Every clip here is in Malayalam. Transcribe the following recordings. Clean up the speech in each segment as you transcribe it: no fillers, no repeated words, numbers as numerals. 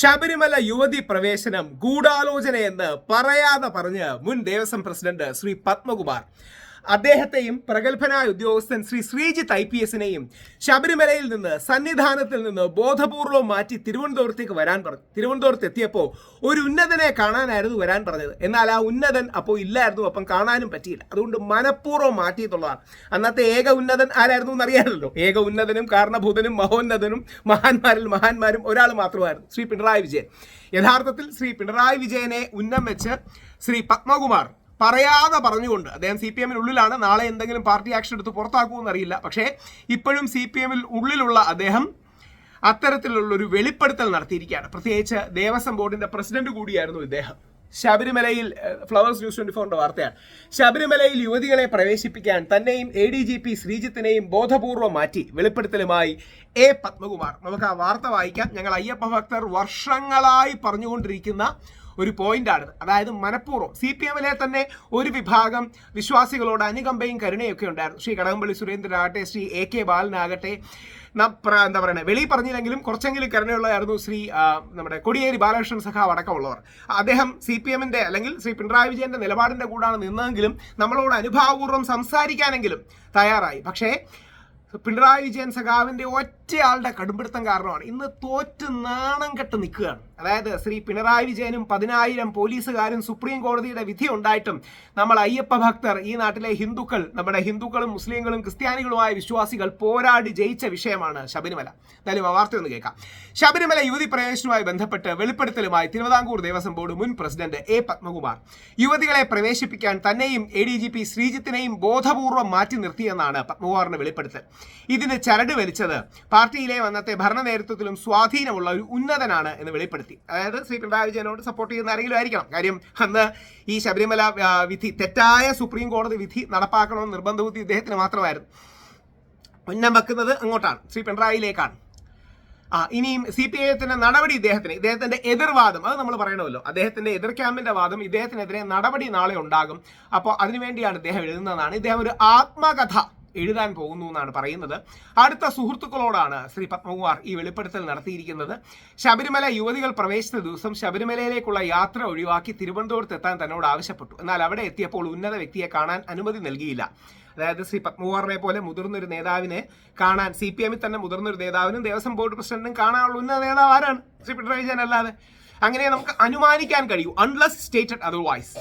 ശബരിമല യുവതി പ്രവേശനം ഗൂഢാലോചനയെന്ന് പറയാതെ പറഞ്ഞ് മുൻ ദേവസ്വം പ്രസിഡന്റ് ശ്രീ പത്മകുമാർ അദ്ദേഹത്തെയും പ്രഗത്ഭനായ ഉദ്യോഗസ്ഥൻ ശ്രീ ശ്രീജിത്ത് IPS ശബരിമലയിൽ നിന്ന് സന്നിധാനത്തിൽ നിന്ന് ബോധപൂർവം മാറ്റി തിരുവനന്തപുരത്തേക്ക് വരാൻ പറഞ്ഞു. തിരുവനന്തപുരത്ത് എത്തിയപ്പോൾ ഒരു ഉന്നതനെ കാണാനായിരുന്നു വരാൻ പറഞ്ഞത്. എന്നാൽ ആ ഉന്നതൻ അപ്പോൾ ഇല്ലായിരുന്നു, അപ്പം കാണാനും പറ്റിയില്ല. അതുകൊണ്ട് മനഃപൂർവ്വം മാറ്റിയിട്ടുള്ളതാണ്. അന്നത്തെ ഏക ഉന്നതൻ ആരായിരുന്നു എന്നറിയാമല്ലോ. ഏക ഉന്നതനും കാരണഭൂതനും മഹോന്നതനും മഹാന്മാരും ഒരാൾ മാത്രമായിരുന്നു, ശ്രീ പിണറായി വിജയൻ. യഥാർത്ഥത്തിൽ ശ്രീ പിണറായി വിജയനെ ഉന്നം വെച്ച് ശ്രീ പത്മകുമാർ പറയാതെ പറഞ്ഞുകൊണ്ട് അദ്ദേഹം CPM ഉള്ളിലാണ്. നാളെ എന്തെങ്കിലും പാർട്ടി ആക്ഷൻ എടുത്ത് പുറത്താക്കുമെന്ന് അറിയില്ല. പക്ഷേ ഇപ്പോഴും CPM ഉള്ളിലുള്ള അദ്ദേഹം അത്തരത്തിലുള്ളൊരു വെളിപ്പെടുത്തൽ നടത്തിയിരിക്കുകയാണ്. പ്രത്യേകിച്ച് ദേവസ്വം ബോർഡിന്റെ പ്രസിഡന്റ് കൂടിയായിരുന്നു ഇദ്ദേഹം. ശബരിമലയിൽ ഫ്ലവേഴ്സ് ന്യൂസ് 24 വാർത്തയാണ്. ശബരിമലയിൽ യുവതികളെ പ്രവേശിപ്പിക്കാൻ തന്നെയും ADGP ശ്രീജിത്തിനെയും ബോധപൂർവം മാറ്റി വെളിപ്പെടുത്തലുമായി പത്മകുമാർ. നമുക്ക് ആ വാർത്ത വായിക്കാം. ഞങ്ങൾ അയ്യപ്പ ഭക്തർ വർഷങ്ങളായി പറഞ്ഞുകൊണ്ടിരിക്കുന്ന ഒരു പോയിന്റാണ്. അതായത് മനഃപൂർവ്വം CPM തന്നെ ഒരു വിഭാഗം വിശ്വാസികളോട് അനുകമ്പയും കരുണയൊക്കെ ഉണ്ടായിരുന്നു. ശ്രീ കടകംപള്ളി സുരേന്ദ്രനാകട്ടെ, ശ്രീ AK ബാലനാകട്ടെ, എന്താ പറയുക, വെളി പറഞ്ഞില്ലെങ്കിലും കുറച്ചെങ്കിലും കരുണയുള്ളതായിരുന്നു ശ്രീ നമ്മുടെ കോടിയേരി ബാലകൃഷ്ണൻ സഖാവ് അടക്കമുള്ളവർ. അദ്ദേഹം CPM അല്ലെങ്കിൽ ശ്രീ പിണറായി വിജയന്റെ നിലപാടിന്റെ കൂടാണ് നിന്നതെങ്കിലും നമ്മളോട് അനുഭാവപൂർവ്വം സംസാരിക്കാനെങ്കിലും തയ്യാറായി. പക്ഷേ പിണറായി വിജയൻ സഖാവിന്റെ ഒറ്റയാളുടെ കടുംപിടുത്തം കാരണമാണ് ഇന്ന് തോറ്റ് നാണം കെട്ട് നിൽക്കുകയാണ്. അതായത് ശ്രീ പിണറായി വിജയനും 10,000 പോലീസുകാരും സുപ്രീം കോടതിയുടെ വിധി ഉണ്ടായിട്ടും നമ്മൾ അയ്യപ്പ ഭക്തർ, ഈ നാട്ടിലെ ഹിന്ദുക്കൾ, നമ്മുടെ ഹിന്ദുക്കളും മുസ്ലിങ്ങളും ക്രിസ്ത്യാനികളുമായ വിശ്വാസികൾ പോരാടി ജയിച്ച വിഷയമാണ് ശബരിമല. എന്തായാലും ആ വാർത്ത ഒന്ന് കേൾക്കാം. ശബരിമല യുവതി പ്രവേശനവുമായി ബന്ധപ്പെട്ട് വെളിപ്പെടുത്തലുമായി തിരുവിതാംകൂർ ദേവസ്വം ബോർഡ് മുൻ പ്രസിഡന്റ് പത്മകുമാർ. യുവതികളെ പ്രവേശിപ്പിക്കാൻ തന്നെയും ADGP ശ്രീജിത്തിനെയും ബോധപൂർവം മാറ്റി നിർത്തിയെന്നാണ് പത്മകുമാറിന്റെ വെളിപ്പെടുത്തൽ. ഇതിന് ചരട് വലിച്ചത് പാർട്ടിയിലെ അന്നത്തെ ഭരണ നേതൃത്വത്തിലും സ്വാധീനമുള്ള ഒരു ഉന്നതനാണ് എന്ന് വെളിപ്പെടുത്തി. അതായത് ശ്രീ പിണറായി വിജയനോട് സപ്പോർട്ട് ചെയ്യുന്ന ആരെങ്കിലും ആയിരിക്കണം. കാര്യം അന്ന് ഈ ശബരിമല വിധി, തെറ്റായ സുപ്രീം കോടതി വിധി നടപ്പാക്കണമെന്ന് നിർബന്ധ ബുദ്ധി ഇദ്ദേഹത്തിന് മാത്രമായിരുന്നു. ഉന്നം വെക്കുന്നത് അങ്ങോട്ടാണ്, ശ്രീ പിണറായിയിലേക്കാണ്. ഇനിയും CPIത്തിന്റെ നടപടി ഇദ്ദേഹത്തിന്റെ എതിർവാദം അത് നമ്മൾ പറയണമല്ലോ. അദ്ദേഹത്തിന്റെ എതിർ ക്യാമ്പിന്റെ വാദം, ഇദ്ദേഹത്തിനെതിരെ നടപടി നാളെ ഉണ്ടാകും. അപ്പോൾ അതിനുവേണ്ടിയാണ് ഇദ്ദേഹം എഴുതുന്നതാണ്. ഇദ്ദേഹം ഒരു ആത്മകഥ എഴുതാൻ പോകുന്നു എന്നാണ് പറയുന്നത്. അടുത്ത സുഹൃത്തുക്കളോടാണ് ശ്രീ പത്മകുമാർ ഈ വെളിപ്പെടുത്തൽ നടത്തിയിരിക്കുന്നത്. ശബരിമല യുവതികൾ പ്രവേശിച്ച ദിവസം ശബരിമലയിലേക്കുള്ള യാത്ര ഒഴിവാക്കി തിരുവനന്തപുരത്ത് എത്താൻ തന്നോട് ആവശ്യപ്പെട്ടു. എന്നാൽ അവിടെ എത്തിയപ്പോൾ ഉന്നത വ്യക്തിയെ കാണാൻ അനുമതി നൽകിയില്ല. അതായത് ശ്രീ പത്മകുമാറിനെ പോലെ മുതിർന്നൊരു നേതാവിനെ കാണാൻ, CPM തന്നെ മുതിർന്നൊരു നേതാവിനും ദേവസ്വം ബോർഡ് പ്രസിഡന്റിനും കാണാനുള്ള ഉന്നത നേതാവ് ആരാണ്? ശ്രീ പിണറായി വിജയൻ അല്ലാതെ. അങ്ങനെ നമുക്ക് അനുമാനിക്കാൻ കഴിയൂ, അൺലെസ് സ്റ്റേറ്റഡ് അതർവൈസ്.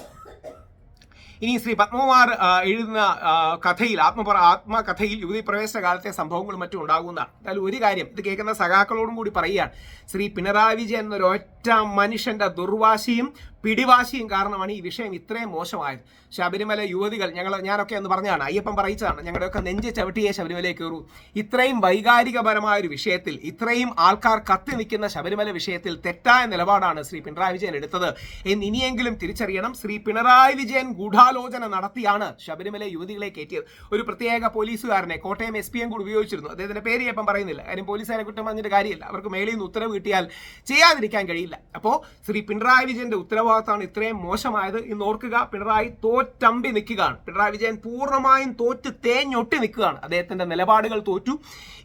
ഇനി ശ്രീ പത്മകുമാർ എഴുതുന്ന കഥയിൽ, ആത്മകഥയിൽ യുവതി പ്രവേശന കാലത്തെ സംഭവങ്ങളും മറ്റും ഉണ്ടാകുന്നതാണ്. എന്നാലും ഒരു കാര്യം ഇത് കേൾക്കുന്ന സഖാക്കളോടും കൂടി പറയുകയാണ്. ശ്രീ പിണറായി വിജയൻ എന്നൊരൊറ്റ മനുഷ്യന്റെ ദുർവാശിയും പിടിവാശിയും കാരണമാണ് ഈ വിഷയം ഇത്രയും മോശമായത്. ശബരിമല യുവതികൾ, ഞാനൊക്കെ എന്ന് പറഞ്ഞതാണ്, അയ്യപ്പൻ പറയിച്ചതാണ്, ഞങ്ങളുടെയൊക്കെ നെഞ്ച് ചവിട്ടിയേ ശബരിമലയിൽ കയറൂ. ഇത്രയും വൈകാരികപരമായ ഒരു വിഷയത്തിൽ, ഇത്രയും ആൾക്കാർ കത്തി നിൽക്കുന്ന ശബരിമല വിഷയത്തിൽ തെറ്റായ നിലപാടാണ് ശ്രീ പിണറായി വിജയൻ എടുത്തത് എന്ന് ഇനിയെങ്കിലും തിരിച്ചറിയണം. ശ്രീ പിണറായി വിജയൻ ഗൂഢാലോചന നടത്തിയാണ് ശബരിമല യുവതികളെ കയറ്റിയത്. ഒരു പ്രത്യേക പോലീസുകാരനെ കോട്ടയം SPM കൂടി ഉപയോഗിച്ചിരുന്നു. അദ്ദേഹത്തിന്റെ പേര് ഇപ്പം പറയുന്നില്ല, കാര്യം പോലീസുകാരെ കുറ്റം പറഞ്ഞിട്ട് കാര്യമില്ല. അവർക്ക് മേളിൽ നിന്ന് ഉത്തരവ് കിട്ടിയാൽ ചെയ്യാതിരിക്കാൻ കഴിയില്ല. അപ്പോൾ ശ്രീ പിണറായി വിജയന്റെ ഉത്തരവാദിത്തമാണ് ഇത്രയും മോശമായത്. ഇന്ന് ഓർക്കുക, പിണറായി തോറ്റമ്പി നിൽക്കുകയാണ്. പിണറായി വിജയൻ പൂർണ്ണമായും തോറ്റ് തേഞ്ഞൊട്ടി നിൽക്കുകയാണ്. അദ്ദേഹത്തിന്റെ നിലപാടുകൾ തോറ്റു.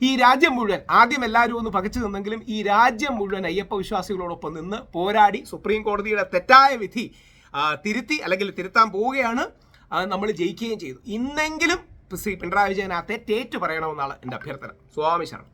ഈ രാജ്യം മുഴുവൻ, ആദ്യം എല്ലാവരും ഒന്ന് പകച്ചു നിന്നെങ്കിലും ഈ രാജ്യം മുഴുവൻ അയ്യപ്പ വിശ്വാസികളോടൊപ്പം നിന്ന് പോരാടി സുപ്രീം കോടതിയുടെ തെറ്റായ വിധി തിരുത്തി, അല്ലെങ്കിൽ തിരുത്താൻ പോവുകയാണ്. നമ്മൾ ജയിക്കുകയും ചെയ്തു. ഇന്നെങ്കിലും ശ്രീ പിണറായി വിജയൻ ആ തെറ്റേറ്റു പറയണമെന്നാണ് എൻ്റെ അഭ്യർത്ഥന. സ്വാമി ശരണം.